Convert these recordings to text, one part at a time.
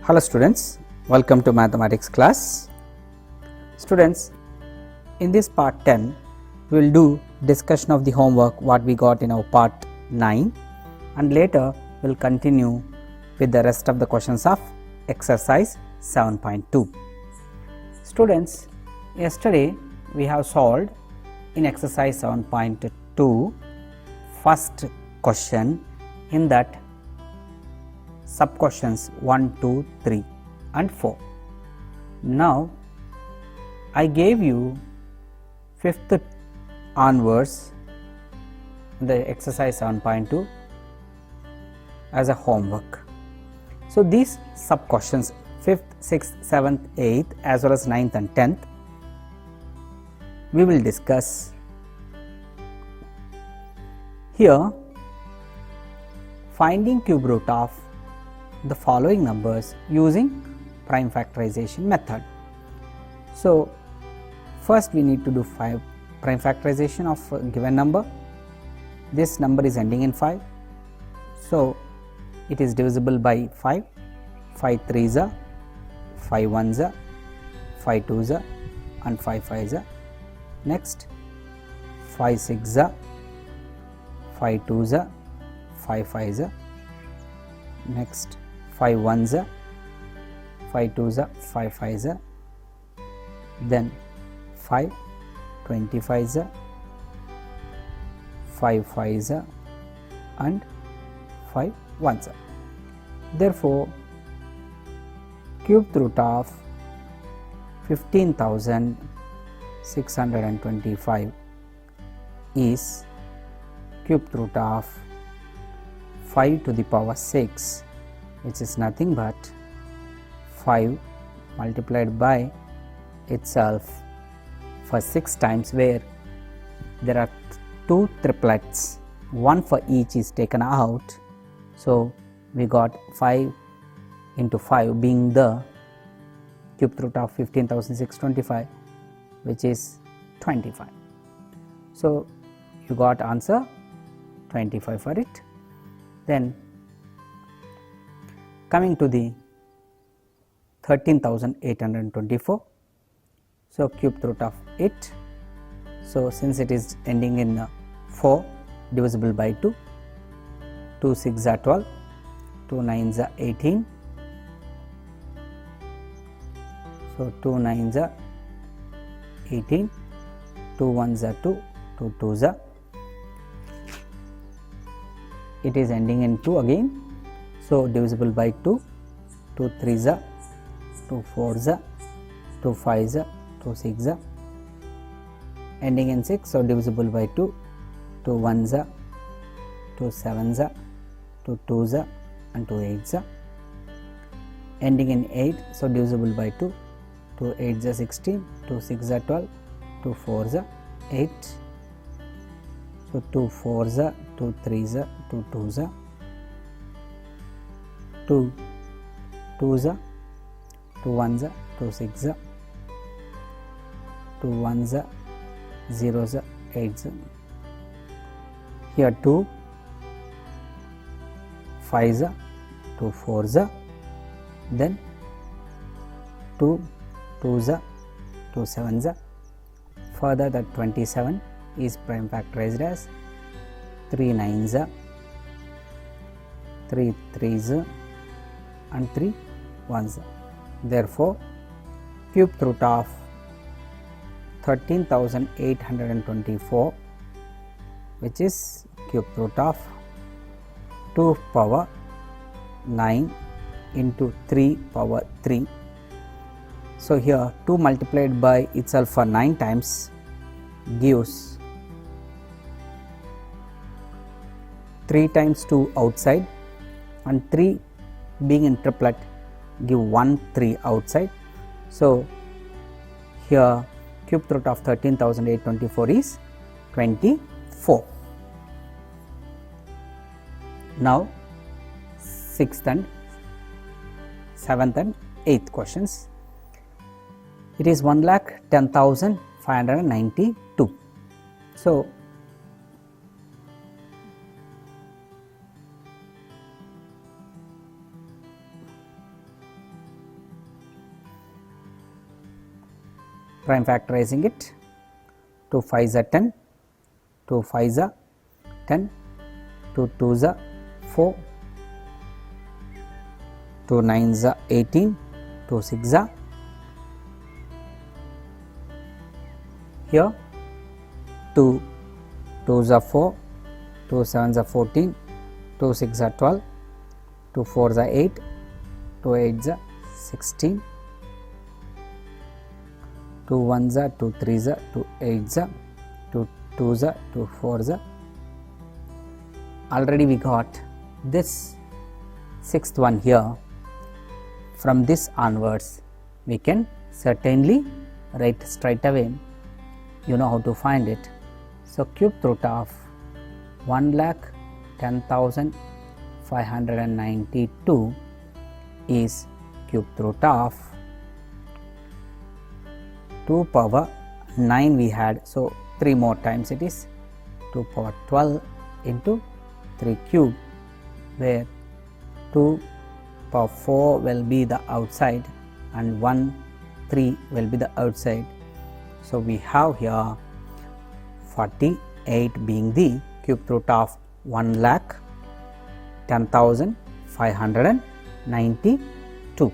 Hello students, welcome to mathematics class. Students, in this part 10, we will do discussion of the homework what we got in our part 9, and later we will continue with the rest of the questions of exercise 7.2. Students, yesterday we have solved in exercise 7.2 first question. In that sub questions 1, 2, 3 and 4. Now I gave you 5th onwards the exercise 7.2 as a homework. So these sub questions 5th, 6th, 7th, 8th as well as 9th and 10th we will discuss. Here finding cube root of the following numbers using prime factorization method. So first we need to do prime factorization of a given number. This number is ending in 5, so it is divisible by 5. 5 3s are 5 1s are 5 2s are and 5 5s are. Next 5 6s are 5 2s are 5 5s are. Next 5 1s are 5 2s are 5 5s are. Then 5 25s are 5 5s are and 5 1s are. Therefore cube root of 15,625 is cube root of 5 to the power 6, which is nothing but 5 multiplied by itself for 6 times, where there are 2 triplets, 1 for each is taken out. So we got 5 into 5 being the cube root of 15,625, which is 25. So you got answer 25 for it. Then coming to the 13,824, so cube root of it. So since it is ending in 4, divisible by 2. 2 6 are 12, 2 9s are 18, so 2 9s are 18, 2 1s are 2, 2 2s are, it is ending in 2 again, so divisible by 2. 2 3s are 2 4s are 2 5s are 2 6s are, ending in 6, so divisible by 2. 2 1s are 2 7s are 2 2s are and 2 8s are, ending in 8, so divisible by 2. 2 8s are 16, 2 6s are 12, 2 4s are 8, so 2 4s are 2 3s are 2 2s are, 2 2s are 2 1s are 2 6s are, 2 1s are 0s are 8s are, here 2 5s are 2 4s are, then 2 2s are 2 7s are. Further that 27 is prime factorized as 3 9s are 3 3s are and 3 1s are. Therefore cube root of 13,824, which is cube root of 2 power 9 into 3 power 3. So here 2 multiplied by itself for 9 times gives 3 times 2 outside, and 3 being in triplet give 1 3 outside. So here cube root of 13,824 is 24. Now 6th and 7th and 8th questions. It is 1,10,592. So prime factorizing it. 2 5s are 10, 2 5s are 10, 2 2s are 4, 2 9s are 18, 2 6s are here, 2 2s are 4, 2 7s are 14, 2 6s are 12, 2 4s are 8, 2 8s are 16, 2 1s are 2 3s are 2 8s are 2 2s are 2 4s are. Already we got this sixth one here. From this onwards we can certainly write straight away. You know how to find it. So cube root of 1,10,592 is cube root of 2 power 9 we had, so 3 more times it is 2 power 12 into 3 cube, where 2 power 4 will be the outside and 1 3 will be the outside. So we have here 48 being the cube root of 1,10,592.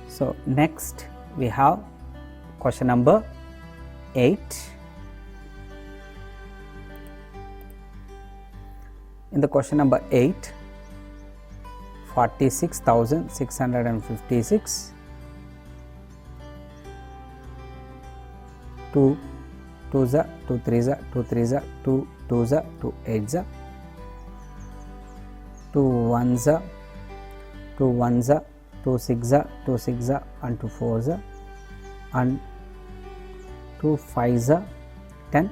So next we have question number 8. In the question number 8, 46,656, 2 2s are 2 3s are 2 3s are 2 2s are 2 8s are 2 1s are 2 1s are 2 6s are 2 6s are and 2 4s are and 2 5s are 10,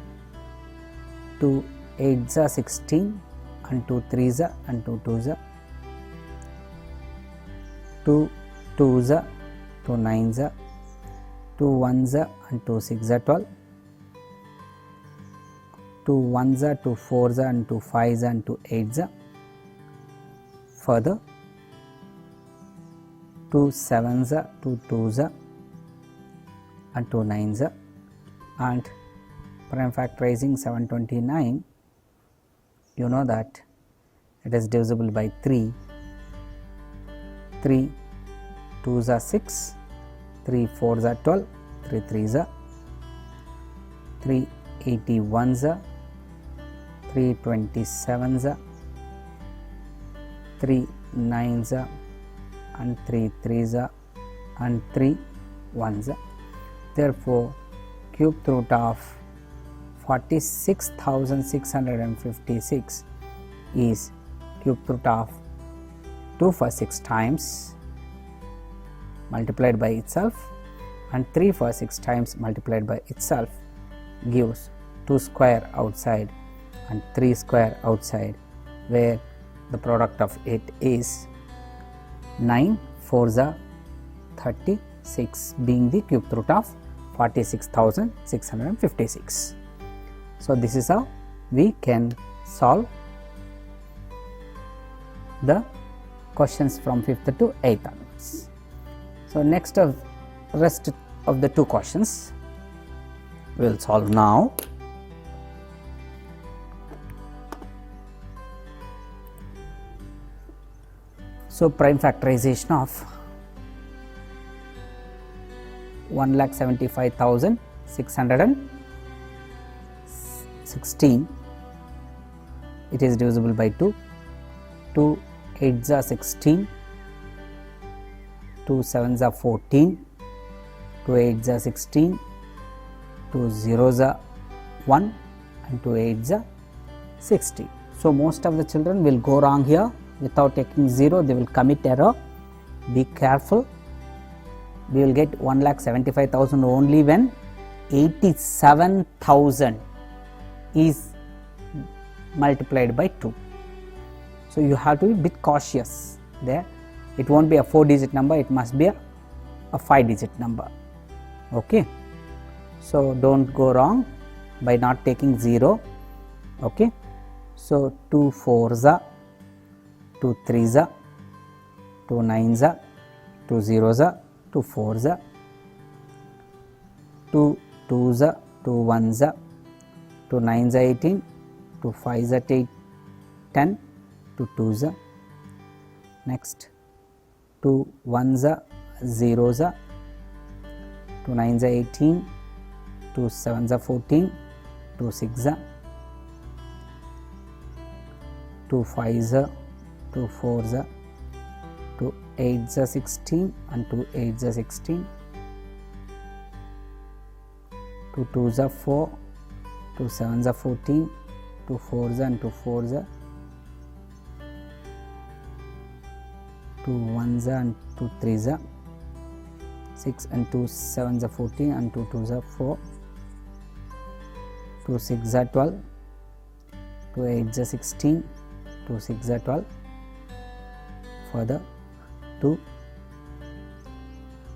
2 8s are 16 and 2 3s are and 2 2s are 2 2s are 2 9s are 2 1s are and 2 6s are 12, 2 1s are 2 4s are and 2 5s are and 2 8s are. Further 2 7s are 2 2s are and 2 9s are, and prime factorizing 729, you know that it is divisible by 3, 3 2s are 6, 3 4s are 12, 3 3s are 3 81s are 3 27s are 3 9s are and 3 3s are and 3 1s are. Therefore, cube root of 46,656 is cube root of 2 for 6 times multiplied by itself and 3 for 6 times multiplied by itself gives 2 square outside and 3 square outside, where the product of it is 9 4s are 36, being the cube root of 46,656. So this is how we can solve the questions from 5th to 8th onwards. So next of rest of the 2 questions we will solve now. So prime factorization of 1,75,616, it is divisible by 2, 2 8s are 16, 2 7s are 14, 2 8s are 16, 2 0s are 1 and 2 8s are 60. So most of the children will go wrong here. Without taking 0, they will commit error. Be careful. We will get 1,75,000 only when 87,000 is multiplied by 2. So you have to be a bit cautious there. It won't be a 4-digit number, it must be a 5-digit number. Okay. So don't go wrong by not taking 0. Okay. So 2 4s are 2 3s are 2 9s are 2 zeros are 2 fours are 2 twos are 2 ones are 2 nines are 18, 2 fives are 10, 2 twos are, next 2 ones are zeros are 2 nines are 18, 2 sevens are 14, 2 sixes are 2 fives are 2 fours are 2 eights are 16 and 2 eights are 16, 2 twos are 4, 2 sevens are 14, 2 fours and 2 fours are 2 ones and 2 threes are 6 and 2 sevens are 14 and 2 twos are 4, 2 sixes are 12, 2 eights are 16, 2 sixes are 12, further 2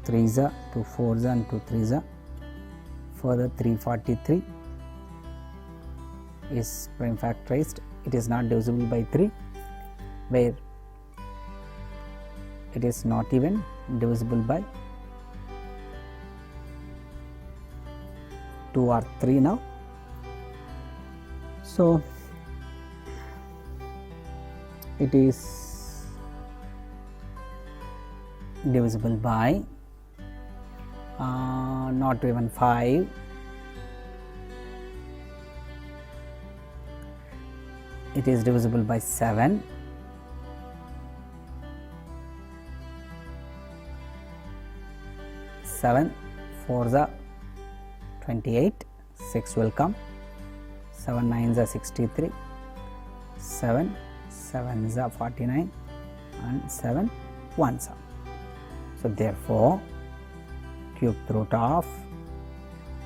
threes are 2 fours and 2 threes are, further 343 is prime factorized. It is not divisible by 3, where it is not even divisible by 2 or 3 now. So it is divisible by not even 5, it is divisible by 7, 7 fours are 28, 6 will come, 7 nines are 63, 7 sevens are 49 and 7 ones are. So therefore cube root of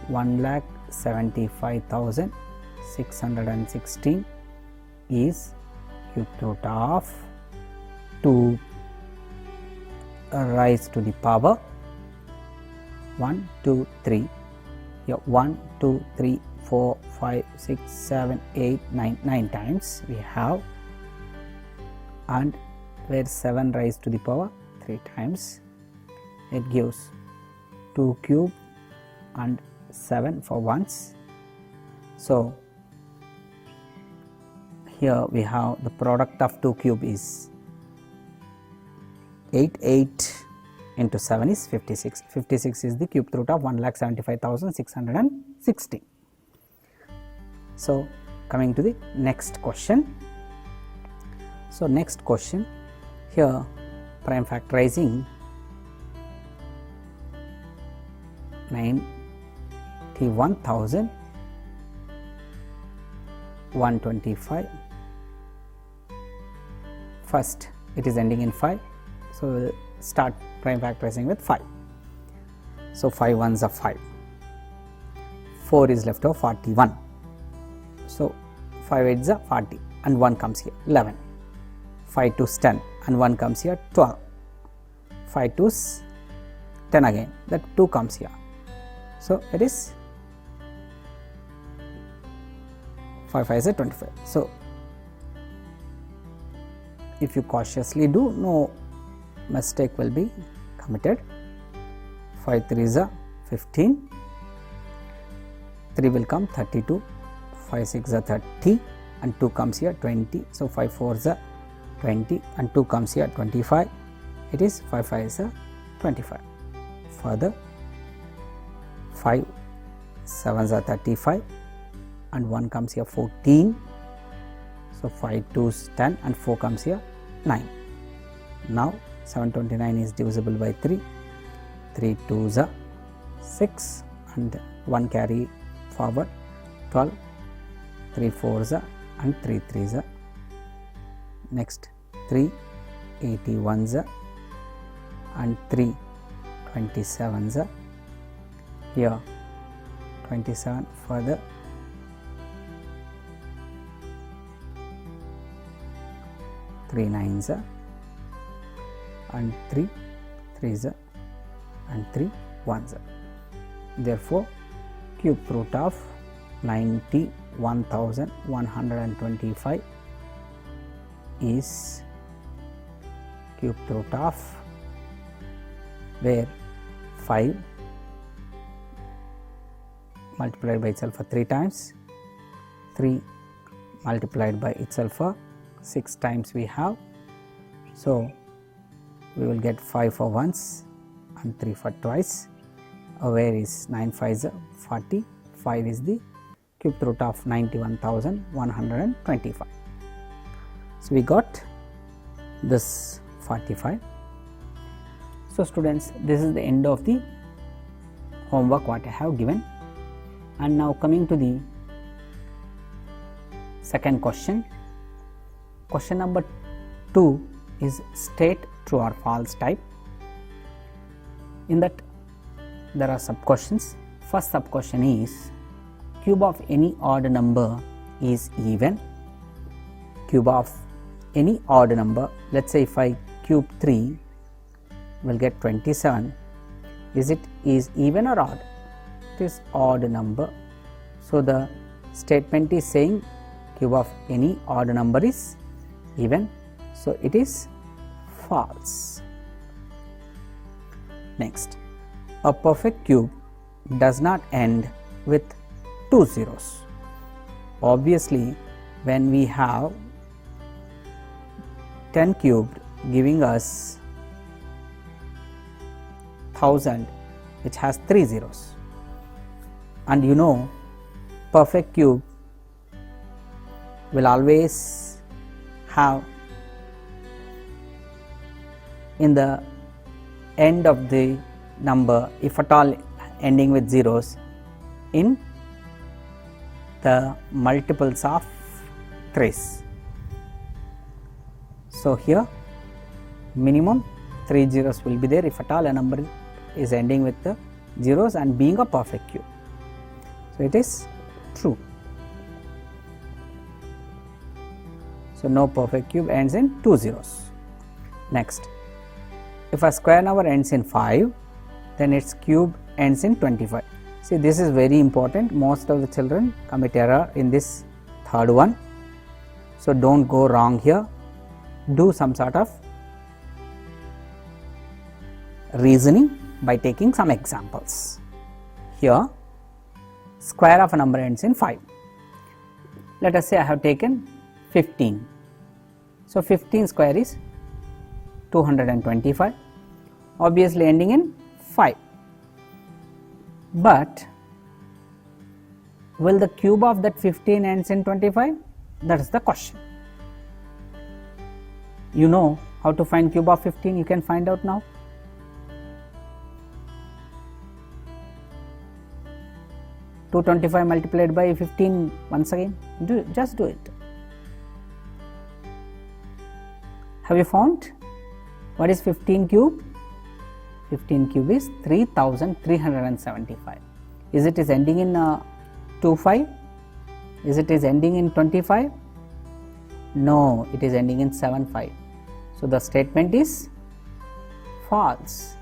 1,75,616 is cube root of 2 raised to the power 1, 2, 3. Here 1, 2, 3, 4, 5, 6, 7, 8, 9 times we have, and where 7 raised to the power 3 times, it gives 2 cube and 7 for ones. So here we have the product of 2 cube is 8, 8 into 7 is 56. 56 is the cube root of 1,75,616. So coming to the next question. So next question, here prime factorizing 91,125. First it is ending in 5, so start prime factorizing with 5. So 5 ones are 5, 4 is left of 41. So 5 eights are 40 and 1 comes here 11, 5 twos 10 and 1 comes here 12, 5 twos 10 again, that 2 comes here. So it is 5 5 is 25. So if you cautiously do, no mistake will be committed. 5 3s are 15, 3 will come 32, 5 6 are 30 and 2 comes here 20. So 5 4s are 20 and 2 comes here 25. It is 5 5s are 25. Further 5 7s are 35 and 1 comes here 14. So 5 2s 10 and 4 comes here 9. Now 729 is divisible by 3, 3 2s are 6 and 1 carry forward 12, 3 4s are and 3 3s are. Next 3 81s are and 3 27s are. Here 27, further 3 9s are and 3 3s are and 3 1s are. Therefore cube root of 91,125 is cube root of where 5 multiplied by itself for 3 times, 3 multiplied by itself for 6 times we have. So, we will get 5 for once and 3 for twice, where is 9 5s 40, 5 is the cube root of 91,125. So, we got this 45. So, students, this is the end of the homework what I have given, and now coming to the second question. Question number 2 is state true or false type. In that there are sub questions. First sub question is cube of any odd number is even. Cube of any odd number, let's say if I cube 3 will get 27, is even or odd? It is odd number. So, the statement is saying cube of any odd number is even, so it is false. Next, a perfect cube does not end with 2 zeros. Obviously, when we have 10 cubed giving us 1000, which has 3 zeros, and you know perfect cube will always have in the end of the number, if at all ending with zeros, in the multiples of 3's. So, here minimum 3 zeros will be there if at all a number is ending with the zeros and being a perfect cube. So, it is true. So, no perfect cube ends in 2 zeros. Next, if a square number ends in 5, then its cube ends in 25. See, this is very important. Most of the children commit error in this third one. So, do not go wrong here. Do some sort of reasoning by taking some examples. Here, square of a number ends in 5. Let us say I have taken 15. So, 15 square is 225, obviously ending in 5. But will the cube of that 15 ends in 25? That is the question. You know how to find cube of 15, you can find out now. Two 25 multiplied by 15 once again, just do it. Have you found what is 15 cube? 15 cube is 3375. Is it ending in 25? Is it ending in 25? No, it is ending in 75. So, the statement is false.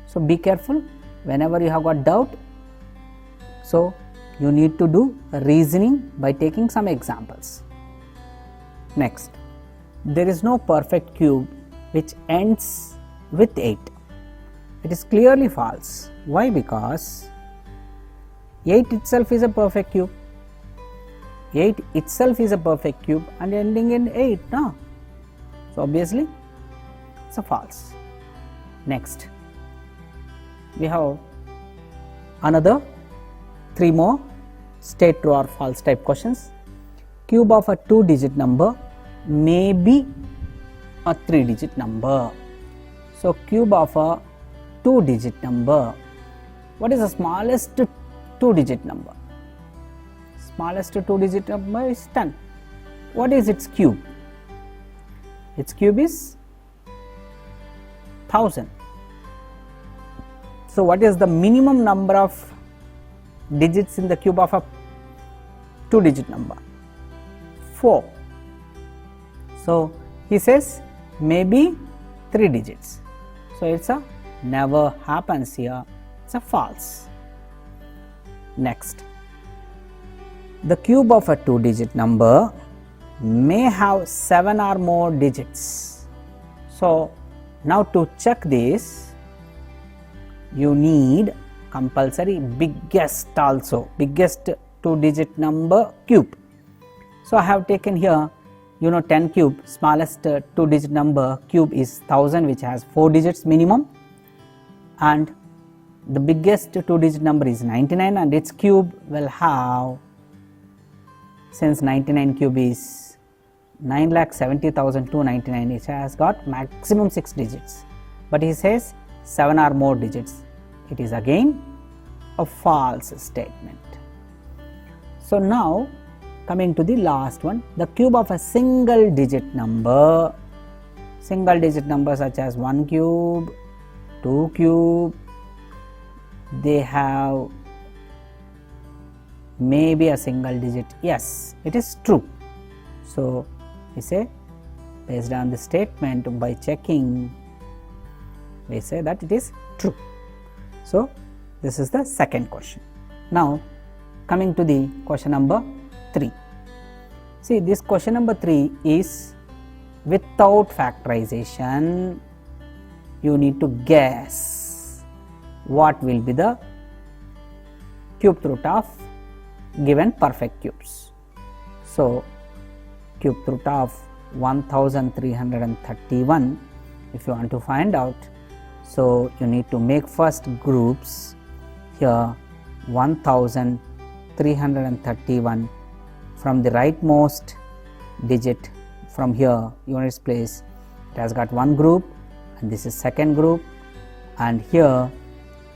So, be careful whenever you have got doubt. So, you need to do reasoning by taking some examples. Next, there is no perfect cube which ends with 8. It is clearly false. Why? Because 8 itself is a perfect cube. 8 itself is a perfect cube and ending in 8. No? So, obviously it is a false. Next, we have another 3 more state true or false type questions. Cube of a 2-digit number may be a 3-digit number. So, cube of a 2-digit number. What is the smallest 2-digit number? Smallest 2-digit number is 10. What is its cube? Its cube is 1000. So, what is the minimum number of digits in the cube of a 2-digit number? 4. So, he says maybe 3 digits. So, it is a never happens here, it is a false. Next, the cube of a 2-digit number may have 7 or more digits. So, Now to check this, you need compulsory biggest also, biggest 2-digit number cube. So I have taken here, 10 cube, smallest 2-digit number cube is 1000, which has 4 digits minimum, and the biggest 2-digit number is 99, and its cube will have, since 99 cube is 9,70,299, it has got maximum 6 digits, but he says 7 or more digits. It is again a false statement. So now coming to the last one, the cube of a single digit number such as 1 cube, 2 cube, they have maybe a single digit. Yes, it is true. So we say, based on the statement, by checking, we say that it is true. So this is the second question. Now coming to the question number 3. See, this question number 3 is without factorization. You need to guess what will be the cube root of given perfect cubes. So cube root of 1331, if you want to find out, so you need to make first groups here. 1331 from the rightmost digit, from here units place, it has got one group, and this is second group, and here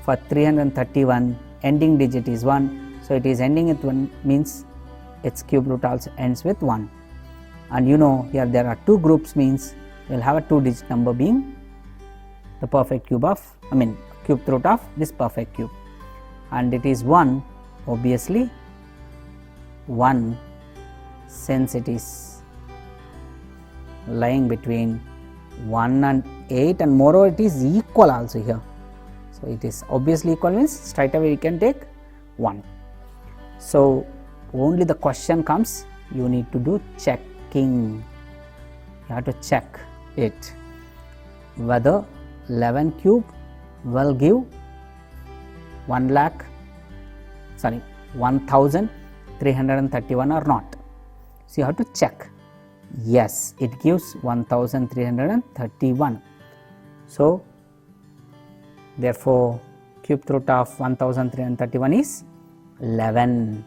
for 331 ending digit is 1, so it is ending with 1, means its cube root also ends with 1. And here there are two groups, means we will have a 2-digit number being the perfect cube of, cube root of this perfect cube, and it is 1, obviously 1, since it is lying between 1 and 8, and moreover it is equal also here. So it is obviously equal, means straight away you can take 1. So only the question comes, you need to do checking. You have to check it whether 11 cube will give 1331 or not. So you have to check. Yes, it gives 1331. So therefore cube root of 1331 is 11.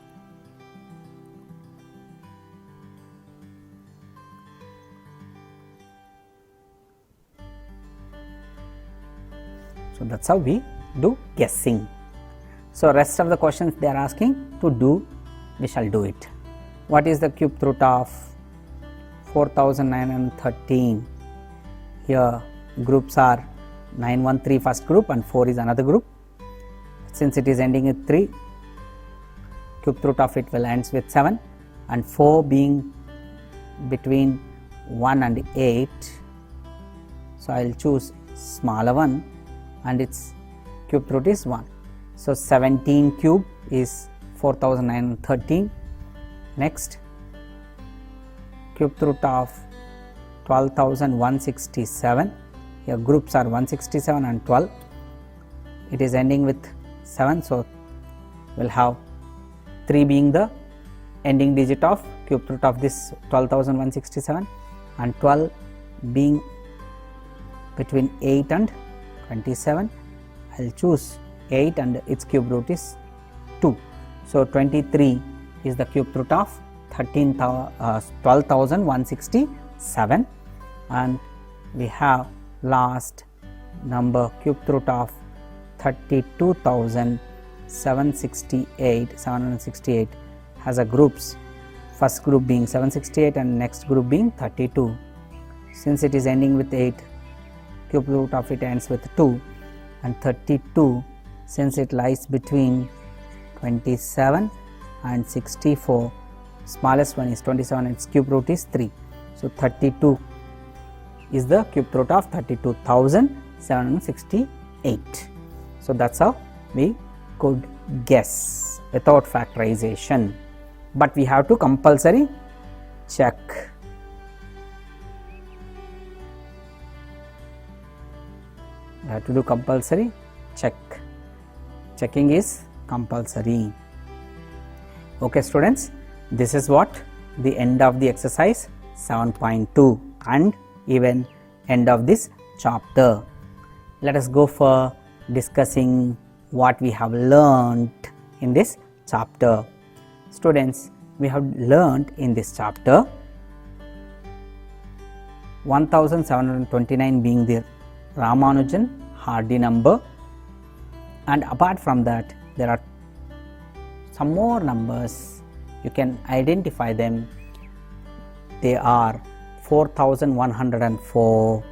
So that's how we do guessing. So rest of the questions they are asking to do, we shall do it. What is the cube root of 4913? Here groups are 913 first group and 4 is another group. Since it is ending with 3, cube root of it will ends with 7, and 4 being between 1 and 8. So I will choose smaller one, and its cube root is 1. So 17 cube is 4913. Next, cube root of 12,167. Here groups are 167 and 12. It is ending with 7, so we will have 3 being the ending digit of cube root of this 12,167, and 12 being between 8 and 27. I will choose 8 and its cube root is 2. So 23 is the cube root of 12,167, and we have last number cube root of 32,768 has a groups, first group being 768 and next group being 32. Since it is ending with 8, cube root of it ends with 2, and 32, since it lies between 27 and 64, smallest one is 27 and its cube root is 3. So 32 is the cube root of 32,768. So that's how we could guess without factorization, but we have to compulsory check. have to do compulsory check. Checking is compulsory. Okay students, this is what the end of the exercise 7.2 and even end of this chapter. Let us go for discussing what we have learned in this chapter. Students, we have learned in this chapter 1729 being the Ramanujan Hardy number, and apart from that there are some more numbers. You can identify them. They are 4104,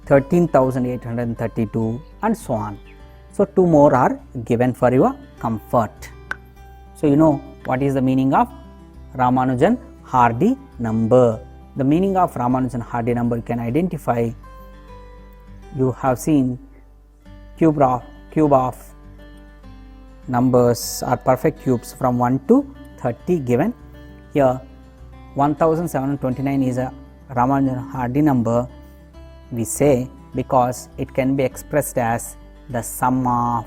13,832 and so on. So, 2 more are given for your comfort. So, you know what is the meaning of Ramanujan Hardy number. The meaning of Ramanujan Hardy number you can identify. You have seen cube of numbers or perfect cubes from 1 to 30 given. Here 1729 is a Ramanujan Hardy number, we say, because it can be expressed as the sum of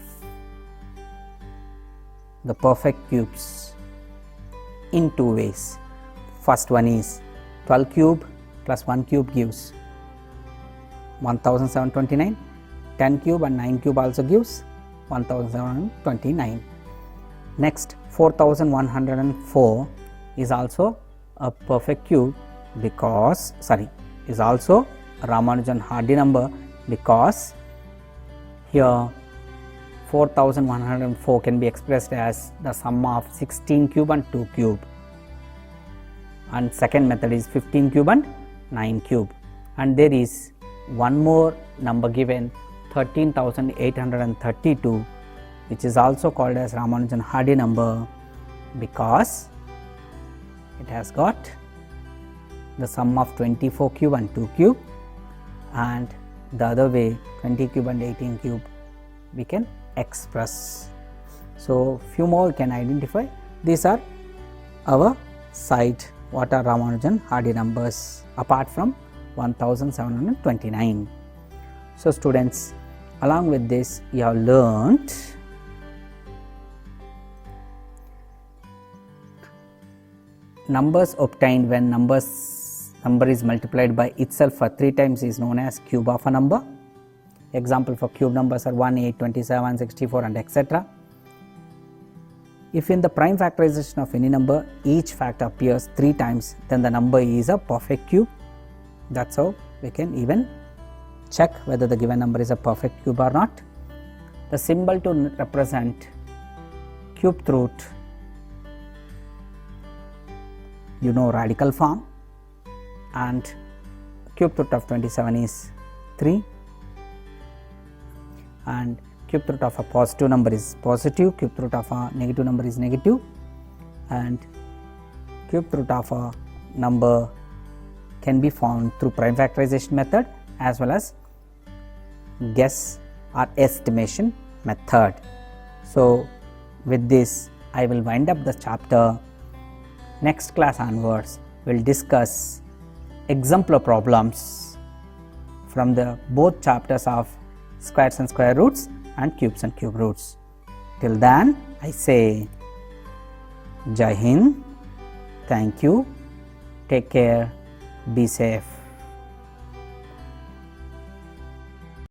the perfect cubes in 2 ways. First one is 12 cube plus 1 cube gives 1729, 10 cube and 9 cube also gives 1729. Next 4104 is also a perfect cube because, is also a Ramanujan Hardy number because here 4104 can be expressed as the sum of 16 cube and 2 cube, and second method is 15 cube and 9 cube, and there is one more number given 13,832, which is also called as Ramanujan Hardy number because it has got the sum of 24 cube and 2 cube, and the other way 20 cube and 18 cube we can express. So, few more we can identify. These are our side what are Ramanujan Hardy numbers apart from 1729. So, students, along with this you have learnt numbers obtained when number is multiplied by itself for 3 times is known as cube of a number. Example for cube numbers are 1, 8, 27, 64 and etc. If in the prime factorization of any number each factor appears 3 times, then the number is a perfect cube. That's how we can even check whether the given number is a perfect cube or not. The symbol to represent cube root, you know, radical form, and cube root of 27 is 3, and cube root of a positive number is positive, cube root of a negative number is negative, and cube root of a number can be found through prime factorization method as well as guess or estimation method. So, with this I will wind up the chapter. Next class onwards we will discuss exemplar problems from the both chapters of squares and square roots and cubes and cube roots. Till then I say Jai Hind, thank you, take care, be safe.